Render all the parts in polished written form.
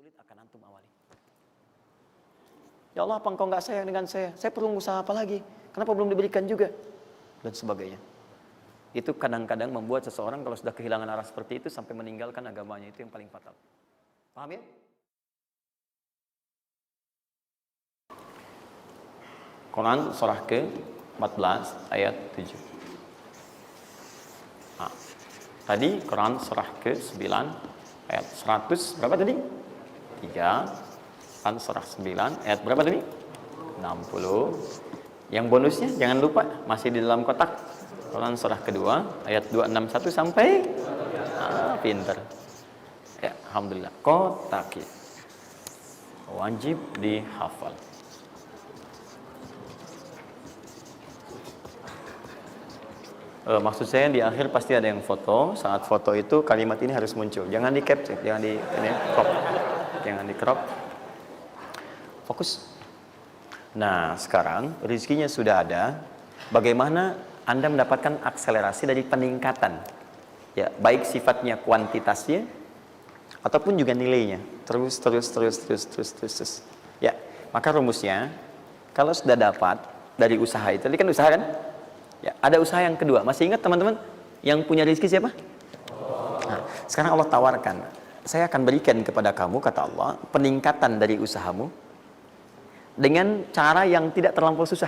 sulit akan antum awali. Ya Allah, apa engkau nggak sayang dengan saya? Saya perlu usaha apa lagi? Kenapa belum diberikan juga? Dan sebagainya. Itu kadang-kadang membuat seseorang kalau sudah kehilangan arah seperti itu sampai meninggalkan agamanya, itu yang paling fatal. Paham ya? Quran surah ke-14 ayat 7. Nah, tadi Quran surah ke-9 ayat 100 berapa tadi? 3. Quran surah 9 ayat berapa tadi? 60. Yang bonusnya jangan lupa masih di dalam kotak. Quran surah kedua ayat 261 sampai pinter. Ya, alhamdulillah. Kotak wajib dihafal. Maksud saya di akhir pasti ada yang foto. Saat foto itu kalimat ini harus muncul. Jangan di capture, jangan di crop. Jangan di crop. Fokus. Nah, sekarang rezekinya sudah ada. Bagaimana Anda mendapatkan akselerasi dari peningkatan? Ya, baik sifatnya kuantitasnya ataupun juga nilainya. Terus. Ya, maka rumusnya kalau sudah dapat dari usaha itu, tadi kan usaha kan? Ya, ada usaha yang kedua. Masih ingat teman-teman? Yang punya rezeki siapa? Nah, sekarang Allah tawarkan, saya akan berikan kepada kamu, kata Allah, peningkatan dari usahamu dengan cara yang tidak terlampau susah.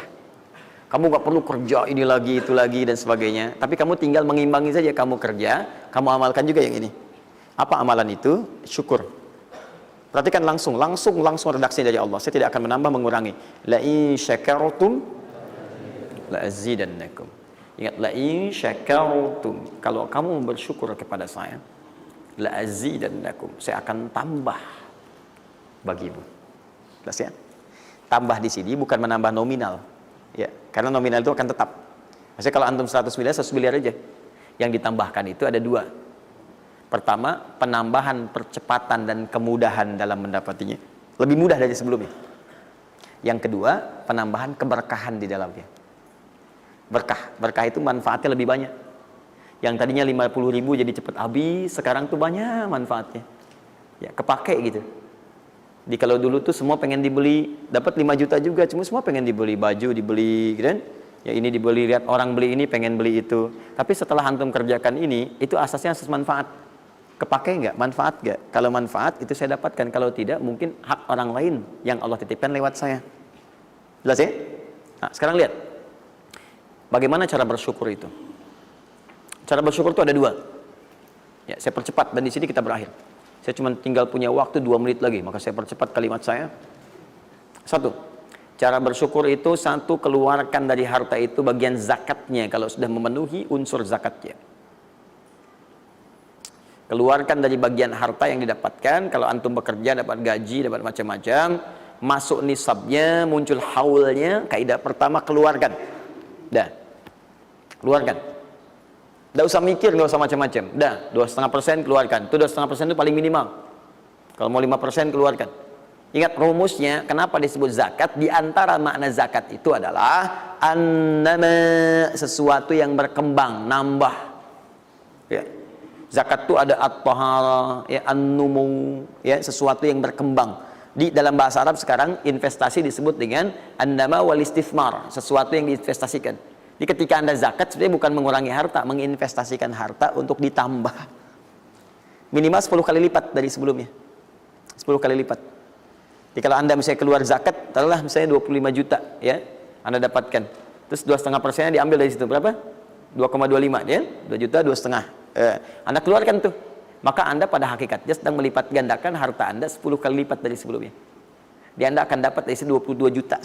Kamu gak perlu kerja ini lagi, itu lagi, dan sebagainya. Tapi kamu tinggal mengimbangi saja. Kamu kerja, kamu amalkan juga yang ini. Apa amalan itu? Syukur. Perhatikan langsung redaksi dari Allah. Saya tidak akan menambah, mengurangi. La in syakartum la'azidannakum. Ingat, la in syakartum, kalau kamu bersyukur kepada saya, la'azidannakum, saya akan tambah bagimu. Jelas ya? Tambah di sini bukan menambah nominal. Ya, karena nominal itu akan tetap. Maksudnya kalau antum 100 miliar aja. Yang ditambahkan itu ada dua. Pertama, penambahan percepatan dan kemudahan dalam mendapatinya. Lebih mudah dari sebelumnya. Yang kedua, penambahan keberkahan di dalamnya. Berkah itu manfaatnya lebih banyak. Yang tadinya 50.000 jadi cepat habis, sekarang tuh banyak manfaatnya. Ya, kepake gitu. Di kalau dulu tuh semua pengen dibeli, dapat 5 juta juga, cuma semua pengen dibeli baju, dibeli gitu kan? Ya ini dibeli, lihat orang beli ini pengen beli itu. Tapi setelah antum kerjakan ini, itu asasnya asas manfaat. Kepake nggak? Manfaat nggak? Kalau manfaat itu saya dapatkan, kalau tidak mungkin hak orang lain yang Allah titipkan lewat saya. Jelas ya? Nah, sekarang lihat. Bagaimana cara bersyukur itu? Cara bersyukur itu ada dua. Ya, saya percepat dan di sini kita berakhir. Saya cuma tinggal punya waktu 2 menit lagi, maka saya percepat kalimat saya. 1. Cara bersyukur itu 1, keluarkan dari harta itu bagian zakatnya kalau sudah memenuhi unsur zakatnya. Keluarkan dari bagian harta yang didapatkan, kalau antum bekerja dapat gaji, dapat macam-macam, masuk nisabnya, muncul haulnya, kaidah pertama keluarkan. Dah, keluarkan. Tidak usah mikir, nggak usah macam-macam. Dah, 2,5% keluarkan. Itu 2,5% itu paling minimal. Kalau mau 5% keluarkan. Ingat rumusnya, kenapa disebut zakat? Di antara makna zakat itu adalah annama, sesuatu yang berkembang, nambah. Ya. Zakat itu ada at-tahara, ya, an-numu, ya, sesuatu yang berkembang. Di dalam bahasa Arab sekarang investasi disebut dengan annama wal istifmar, sesuatu yang diinvestasikan. Jadi ketika Anda zakat sebenarnya bukan mengurangi harta, menginvestasikan harta untuk ditambah. Minimal 10 kali lipat dari sebelumnya. 10 kali lipat. Jadi kalau Anda misalnya keluar zakat, taruhlah misalnya 25 juta, ya, Anda dapatkan. Terus 2,5%-nya diambil dari situ, berapa? 2,25, ya? 2 juta, 2,5. Anda keluarkan tuh. Maka Anda pada hakikatnya sedang melipat gandakan harta Anda 10 kali lipat dari sebelumnya. Jadi Anda akan dapat dari situ 22,5 juta.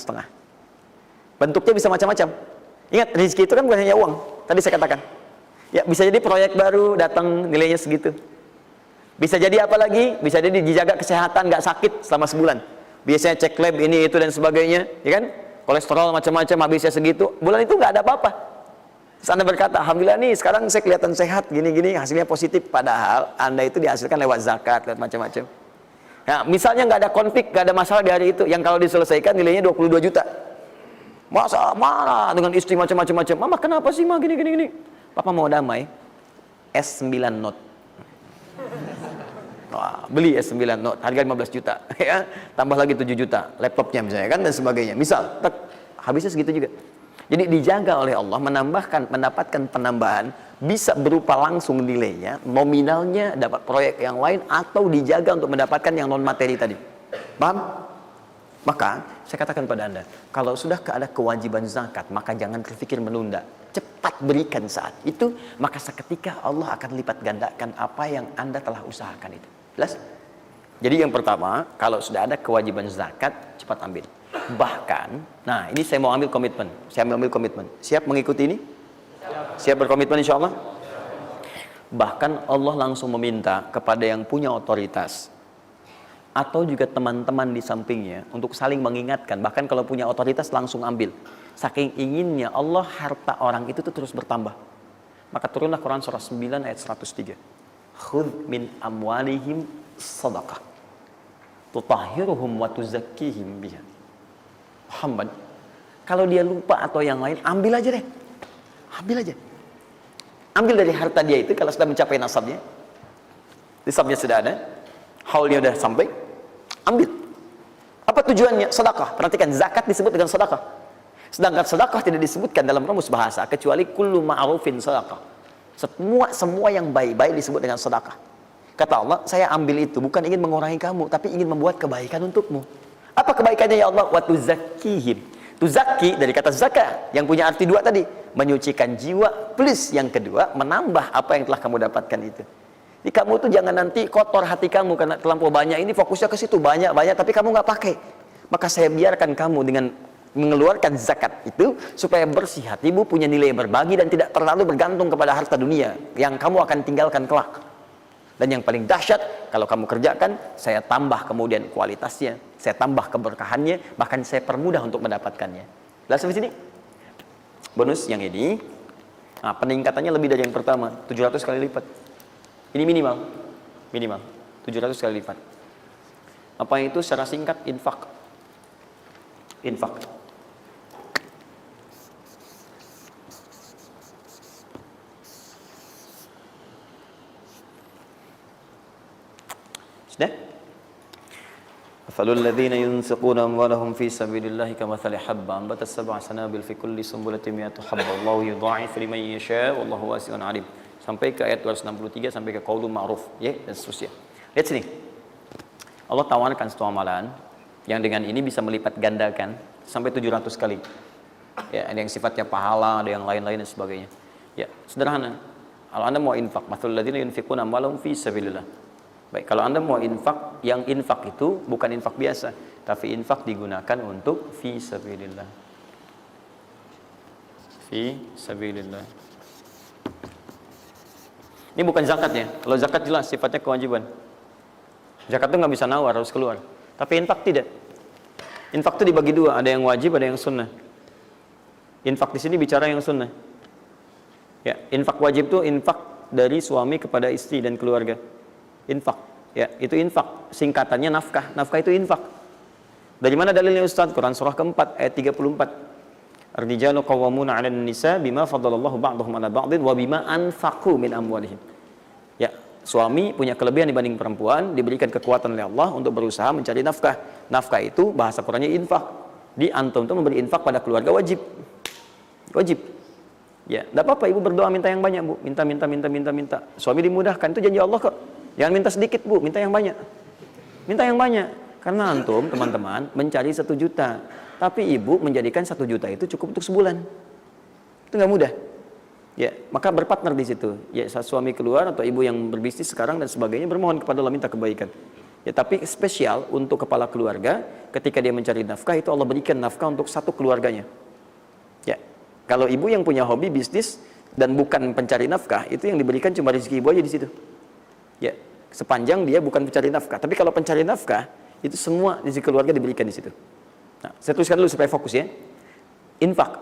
Bentuknya bisa macam-macam. Ingat, rezeki itu kan bukan hanya uang. Tadi saya katakan. Ya, bisa jadi proyek baru datang nilainya segitu. Bisa jadi apa lagi? Bisa jadi dijaga kesehatan, nggak sakit selama sebulan. Biasanya cek lab ini, itu, dan sebagainya. Ya kan? Kolesterol macam-macam habisnya segitu. Bulan itu nggak ada apa-apa. Terus Anda berkata, alhamdulillah nih sekarang saya kelihatan sehat, gini-gini, hasilnya positif. Padahal Anda itu dihasilkan lewat zakat, lewat macam-macam. Nah, misalnya nggak ada konflik, nggak ada masalah di hari itu. Yang kalau diselesaikan nilainya 22 juta. Masa marah dengan istri macam-macam. Mama kenapa sih, Ma, gini. Papa mau damai. S9 not. Wah, beli S9 Note harga 15 juta ya, tambah lagi 7 juta laptopnya misalnya kan dan sebagainya. Misal, habisnya segitu juga. Jadi dijaga oleh Allah, mendapatkan penambahan bisa berupa langsung nilainya, nominalnya dapat proyek yang lain, atau dijaga untuk mendapatkan yang non materi tadi. Paham? Maka saya katakan pada Anda, kalau sudah ada kewajiban zakat, maka jangan berpikir menunda. Cepat berikan saat itu, maka seketika Allah akan lipat gandakan apa yang Anda telah usahakan itu. Jelas? Jadi yang pertama, kalau sudah ada kewajiban zakat, cepat ambil. Bahkan, nah ini saya mau ambil komitmen. Saya mau ambil komitmen. Siap mengikuti ini? Siap berkomitmen insya Allah? Bahkan Allah langsung meminta kepada yang punya otoritas atau juga teman-teman di sampingnya untuk saling mengingatkan. Bahkan kalau punya otoritas langsung ambil. Saking inginnya Allah harta orang itu tuh terus bertambah. Maka turunlah Quran surah 9 ayat 103. Khudh min amwalihim sadaqah tutahhiruhum wa tuzakkihim biha. Muhammad, kalau dia lupa atau yang lain, ambil aja deh. Ambil aja. Ambil dari harta dia itu kalau sudah mencapai nasabnya. Nisabnya sudah ada, haulnya sudah sampai, ambil. Apa tujuannya? Sedekah. Perhatikan, zakat disebut dengan sedekah. Sedangkan sedekah tidak disebutkan dalam rumus bahasa kecuali kullu ma'rufin sedekah. Semua yang baik-baik disebut dengan sedekah. Kata Allah, saya ambil itu bukan ingin mengurangi kamu, tapi ingin membuat kebaikan untukmu. Apa kebaikannya ya Allah? Wa tuzakkihim. Tuzakki dari kata zakah yang punya arti dua tadi, menyucikan jiwa, plus yang kedua menambah apa yang telah kamu dapatkan itu. Jadi kamu tuh jangan nanti kotor hati kamu karena terlampau banyak ini, fokusnya ke situ banyak tapi kamu nggak pakai. Maka saya biarkan kamu dengan mengeluarkan zakat itu supaya bersih hatimu, punya nilai berbagi dan tidak terlalu bergantung kepada harta dunia yang kamu akan tinggalkan kelak. Dan yang paling dahsyat, kalau kamu kerjakan, saya tambah kemudian kualitasnya, saya tambah keberkahannya, bahkan saya permudah untuk mendapatkannya. Lihat sampai sini. Bonus yang ini, nah, peningkatannya lebih dari yang pertama, 700 kali lipat. Ini minimal 700 kali lipat. Apa itu secara singkat? Infak. Sudah? Mathalul ladzina yunfiquna amwalahum fi sabilillahi kamathali habban ambatat sab'a sanabil fi kulli sunbulatin mi'atu habba wallahu yudha'ifu liman yasha' wallahu wasi'un 'alim. Sampai ke ayat 263 sampai ke qaulun ma'ruf, ya, dan seterusnya. Lihat sini. Allah tawarkan satu amalan yang dengan ini bisa melipat gandakan sampai 700 kali. Ya, ada yang sifatnya pahala, ada yang lain-lain dan sebagainya. Ya, sederhana. Kalau Anda mau infak, mathalul ladzina yunfiquna amwalahum fi sabilillah. Baik, kalau Anda mau infak, yang infak itu bukan infak biasa, tapi infak digunakan untuk fi sabilillah. Fi sabilillah. Ini bukan zakat ya. Kalau zakat jelas sifatnya kewajiban. Zakat itu nggak bisa nawar, harus keluar. Tapi infak tidak. Infak itu dibagi dua, ada yang wajib, ada yang sunnah. Infak di sini bicara yang sunnah. Ya, infak wajib itu infak dari suami kepada istri dan keluarga. Infak, ya, itu infak. Singkatannya nafkah. Nafkah itu infak. Dari mana dalilnya Ustaz? Quran surah keempat ayat 34. Ar-rijalu qawwamuna 'alan nisa bima faddalallahu ba'dahum 'ala ba'din wa bima anfaqu min amwalihim. Ya, suami punya kelebihan dibanding perempuan, diberikan kekuatan oleh Allah untuk berusaha mencari nafkah. Nafkah itu bahasa Qur'annya infak. Di antum itu memberi infak pada keluarga wajib. Wajib. Ya, enggak apa-apa ibu berdoa minta yang banyak, Bu. Minta. Suami dimudahkan, itu janji Allah kok. Jangan minta sedikit, Bu, minta yang banyak. Minta yang banyak. Karena antum, teman-teman, mencari 1 juta. Tapi ibu menjadikan 1 juta itu cukup untuk sebulan. Itu nggak mudah. Ya, maka berpartner di situ. Ya, suami keluar atau ibu yang berbisnis sekarang dan sebagainya bermohon kepada Allah minta kebaikan. Ya, tapi spesial untuk kepala keluarga, ketika dia mencari nafkah itu Allah berikan nafkah untuk satu keluarganya. Ya, kalau ibu yang punya hobi bisnis dan bukan pencari nafkah, itu yang diberikan cuma rezeki ibu aja di situ. Ya, sepanjang dia bukan pencari nafkah. Tapi kalau pencari nafkah, itu semua rezeki keluarga diberikan di situ. Nah, saya tuliskan dulu supaya fokus ya. Infak.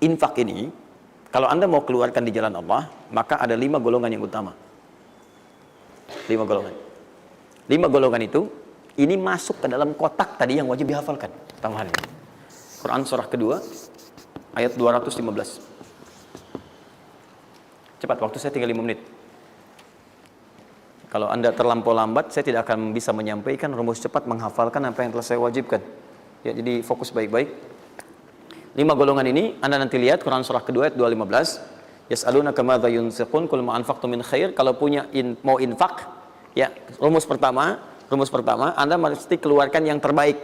Infak ini, kalau Anda mau keluarkan di jalan Allah, maka ada 5 golongan yang utama. 5 golongan. 5 golongan itu, ini masuk ke dalam kotak tadi yang wajib dihafalkan. Tambahannya. Quran surah kedua, ayat 215. Cepat, waktu saya tinggal 5 menit. Kalau Anda terlampau lambat, saya tidak akan bisa menyampaikan rumus cepat menghafalkan apa yang telah saya wajibkan. Ya, jadi fokus baik-baik. 5 golongan ini Anda nanti lihat Quran surah kedua ayat 215. Yas'alunaka madza yunfiqun qul ma anfaqtum min khair. Kalau punya mau infak, ya, rumus pertama Anda mesti keluarkan yang terbaik.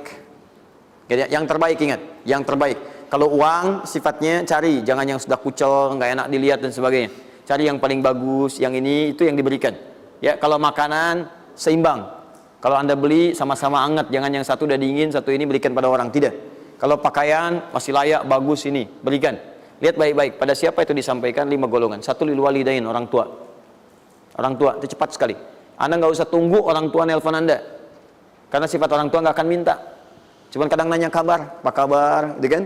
Ya, yang terbaik, ingat, yang terbaik. Kalau uang sifatnya cari, jangan yang sudah kucel, nggak enak dilihat dan sebagainya. Cari yang paling bagus, yang ini itu yang diberikan. Ya, kalau makanan seimbang. Kalau Anda beli sama-sama hangat, jangan yang satu udah dingin, satu ini berikan pada orang, tidak. Kalau pakaian masih layak, bagus, ini berikan. Lihat baik-baik, pada siapa itu disampaikan 5 golongan. 1 lil walidain, orang tua. Orang tua itu cepat sekali. Anda nggak usah tunggu orang tua nelpon Anda. Karena sifat orang tua nggak akan minta. Cuman kadang nanya kabar, apa kabar, gitu kan?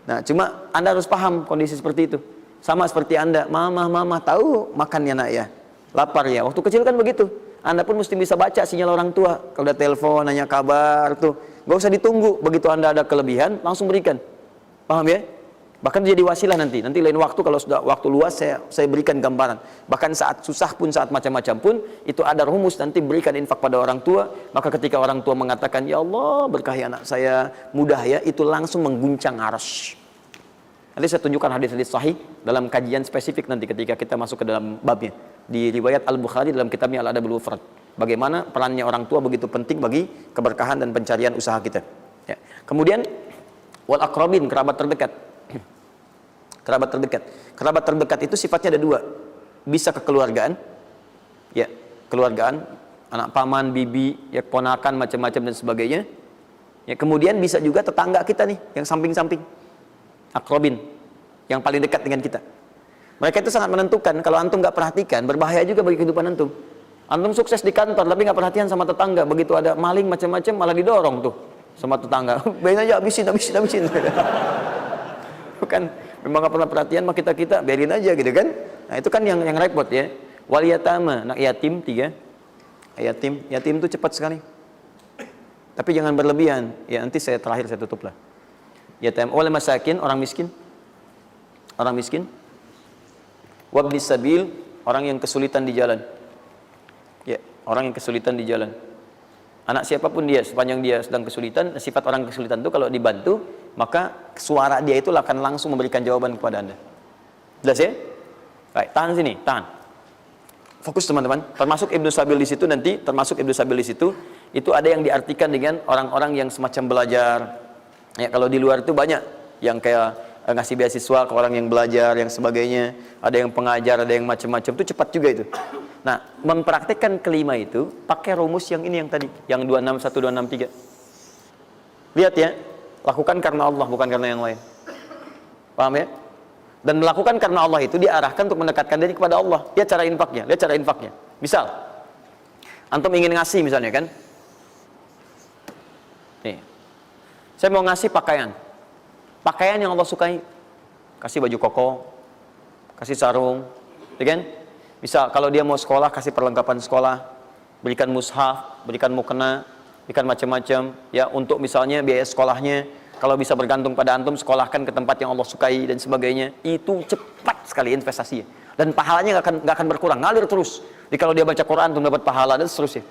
Nah, cuma Anda harus paham kondisi seperti itu. Sama seperti Anda, mama tahu makannya nak ya. Lapar ya, waktu kecil kan begitu. Anda pun mesti bisa baca sinyal orang tua. Kalau udah telepon, nanya kabar tuh, nggak usah ditunggu. Begitu Anda ada kelebihan, langsung berikan. Paham ya? Bahkan jadi wasilah nanti lain waktu kalau sudah waktu luas saya berikan gambaran. Bahkan saat susah pun, saat macam-macam pun, itu ada rumus nanti berikan infak pada orang tua. Maka ketika orang tua mengatakan, ya Allah berkahi anak saya, mudah ya, itu langsung mengguncang arsy. Nanti saya tunjukkan hadis-hadis sahih dalam kajian spesifik nanti ketika kita masuk ke dalam babnya. Di riwayat Al-Bukhari dalam kitabnya Al-Adabul Mufrad. Bagaimana perannya orang tua begitu penting bagi keberkahan dan pencarian usaha kita. Ya. Kemudian wal aqrabin, kerabat terdekat. Kerabat terdekat itu sifatnya ada 2. Bisa kekeluargaan. Ya, keluargaan, anak paman, bibi, ya ponakan macam-macam dan sebagainya. Ya, kemudian bisa juga tetangga kita nih yang samping-samping. Akrobin, yang paling dekat dengan kita. Mereka itu sangat menentukan. Kalau antum nggak perhatikan, berbahaya juga bagi kehidupan antum. Antum sukses di kantor, tapi nggak perhatian sama tetangga. Begitu ada maling macam-macam, malah didorong tuh sama tetangga. Biarin aja, habisin. Bukan, memang nggak pernah perhatian sama kita, biarin aja gitu kan. Nah itu kan yang repot ya. Wal yatama, anak yatim 3. Yatim itu cepat sekali. Tapi jangan berlebihan. Ya nanti terakhir saya tutup lah. Yatim wal masakin, orang miskin. Wabnis sabil, orang yang kesulitan di jalan. Ya, orang yang kesulitan di jalan. Anak siapapun dia, sepanjang dia sedang kesulitan, sifat orang kesulitan itu kalau dibantu, maka suara dia itu akan langsung memberikan jawaban kepada Anda. Jelas ya? Baik, tahan sini, tahan. Fokus teman-teman. Termasuk Ibnu Sabil di situ nanti, itu ada yang diartikan dengan orang-orang yang semacam belajar. Ya, kalau di luar itu banyak yang kayak ngasih beasiswa ke orang yang belajar, yang sebagainya. Ada yang pengajar, ada yang macam-macam. Itu cepat juga itu. Nah, mempraktekkan kelima itu pakai rumus yang ini yang tadi, yang 261, 263. Lihat ya, lakukan karena Allah, bukan karena yang lain. Paham ya? Dan melakukan karena Allah itu diarahkan untuk mendekatkan diri kepada Allah. Lihat cara infaknya. Misal, antum ingin ngasih misalnya kan? Nih, saya mau ngasih pakaian yang Allah sukai. Kasih baju koko, kasih sarung, ya kan? Misal kalau dia mau sekolah, kasih perlengkapan sekolah, berikan mushaf, berikan mukena, berikan macam-macam ya, untuk misalnya biaya sekolahnya. Kalau bisa bergantung pada antum, sekolahkan ke tempat yang Allah sukai dan sebagainya. Itu cepat sekali investasinya. Dan pahalanya nggak akan berkurang, ngalir terus. Jadi kalau dia baca Quran, antum dapat pahala dan seterusnya.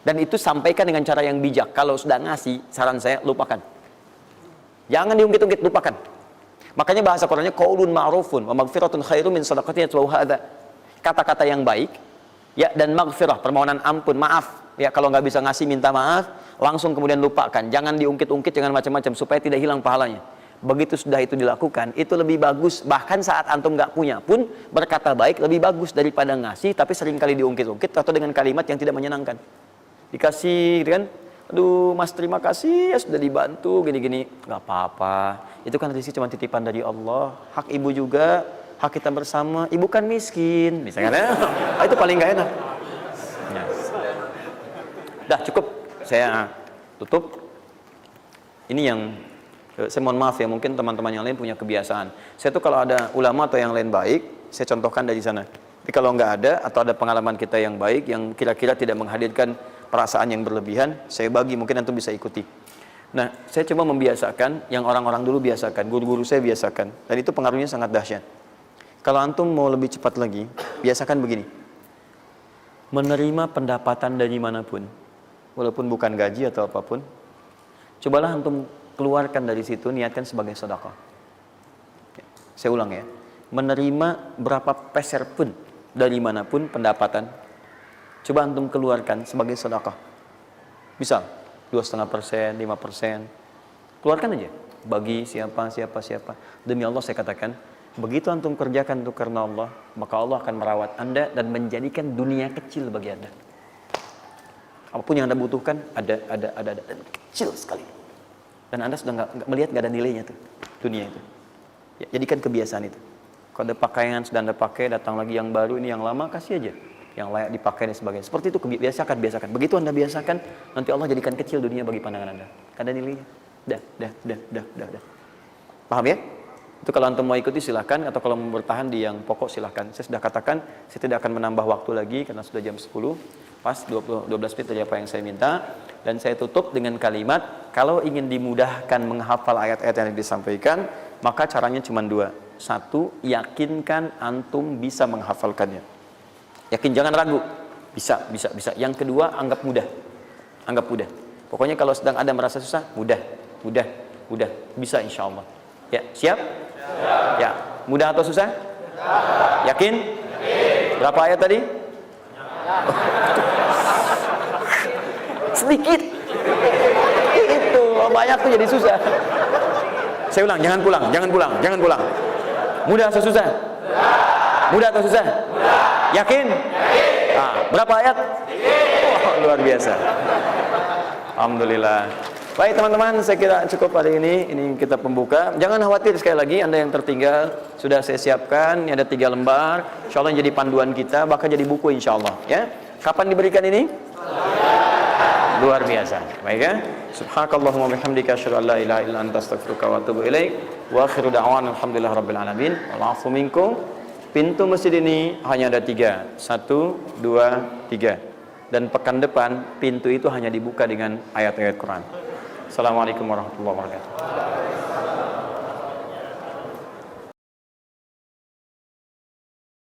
Dan itu sampaikan dengan cara yang bijak. Kalau sudah ngasih, saran saya lupakan. Jangan diungkit-ungkit, lupakan. Makanya bahasa Qurannya qaulun ma'rufun wa maghfiratun khairum min shadaqatin yatba'uha adza. Kata-kata yang baik ya, dan maghfirah, permohonan ampun, maaf. Ya, kalau nggak bisa ngasih, minta maaf, langsung kemudian lupakan. Jangan diungkit-ungkit, jangan macam-macam supaya tidak hilang pahalanya. Begitu sudah itu dilakukan, itu lebih bagus. Bahkan saat antum nggak punya pun berkata baik lebih bagus daripada ngasih tapi seringkali diungkit-ungkit atau dengan kalimat yang tidak menyenangkan. Dikasih gitu kan, aduh mas terima kasih ya sudah dibantu gini-gini. Gak apa-apa, itu kan rezeki cuma titipan dari Allah. Hak ibu juga, hak kita bersama. Ibu kan miskin misalnya. Itu paling gak enak ya. Dah cukup, saya tutup. Ini yang saya mohon maaf ya, mungkin teman-teman yang lain punya kebiasaan. Saya tuh kalau ada ulama atau yang lain baik, saya contohkan dari sana. Tapi kalau nggak ada atau ada pengalaman kita yang baik yang kira-kira tidak menghadirkan perasaan yang berlebihan, saya bagi, mungkin antum bisa ikuti. Nah, saya coba membiasakan yang orang-orang dulu biasakan, guru-guru saya biasakan, dan itu pengaruhnya sangat dahsyat. Kalau antum mau lebih cepat lagi, biasakan begini. menerima pendapatan dari manapun, walaupun bukan gaji atau apapun, cobalah antum keluarkan dari situ, niatkan sebagai sedekah. Saya ulang ya, menerima berapa peser pun dari manapun pendapatan, coba antum keluarkan sebagai sedekah. Misal 2,5%, 5%, keluarkan aja. Bagi siapa. Demi Allah saya katakan, begitu antum kerjakan itu karena Allah, maka Allah akan merawat Anda dan menjadikan dunia kecil bagi Anda. Apapun yang Anda butuhkan, ada kecil sekali. Dan Anda sudah nggak melihat, nggak ada nilainya tuh dunia itu. Ya, jadikan kebiasaan itu. Kalau ada pakaian sudah Anda pakai, datang lagi yang baru, ini yang lama kasih aja, yang layak dipakai dan sebagainya. Seperti itu biasakan. Begitu Anda biasakan, nanti Allah jadikan kecil dunia bagi pandangan Anda. Ada nilainya. Dah. Paham ya? Itu kalau antum mau ikuti silahkan, atau kalau mau bertahan di yang pokok silahkan. Saya sudah katakan, saya tidak akan menambah waktu lagi karena sudah jam 10. Pas 12 menit dari apa yang saya minta. Dan saya tutup dengan kalimat, kalau ingin dimudahkan menghafal ayat-ayat yang disampaikan, maka caranya cuma dua. Satu, yakinkan antum bisa menghafalkannya. Yakin, jangan ragu. Bisa. Yang kedua, anggap mudah. Pokoknya kalau sedang ada merasa susah, mudah. Bisa insya Allah. Ya, siap? Ya, mudah atau susah? Yakin? Berapa ayat tadi? Sedikit. Itu banyak tuh jadi susah. Saya ulang, jangan pulang. Mudah atau susah? Yakin? Nah, berapa ayat? Oh, luar biasa. Alhamdulillah. Baik teman-teman, saya kira cukup hari ini. Ini kita pembuka. Jangan khawatir, sekali lagi Anda yang tertinggal sudah saya siapkan. Ini ada 3 lembar. Insya Allah jadi panduan kita, bahkan jadi buku insya Allah. Ya. Kapan diberikan ini? Luar biasa. Baik ya. Subhanakallahumma bihamdika asyhadu an la ilaha illa anta astaghfiruka wa atubu ilaik. Wa akhiru da'wana alhamdulillahirabbil alamin. Wal 'afu minkum. Pintu masjid ini hanya ada 3. 1, 2, 3. Dan pekan depan pintu itu hanya dibuka dengan ayat-ayat Quran. Assalamualaikum warahmatullahi wabarakatuh.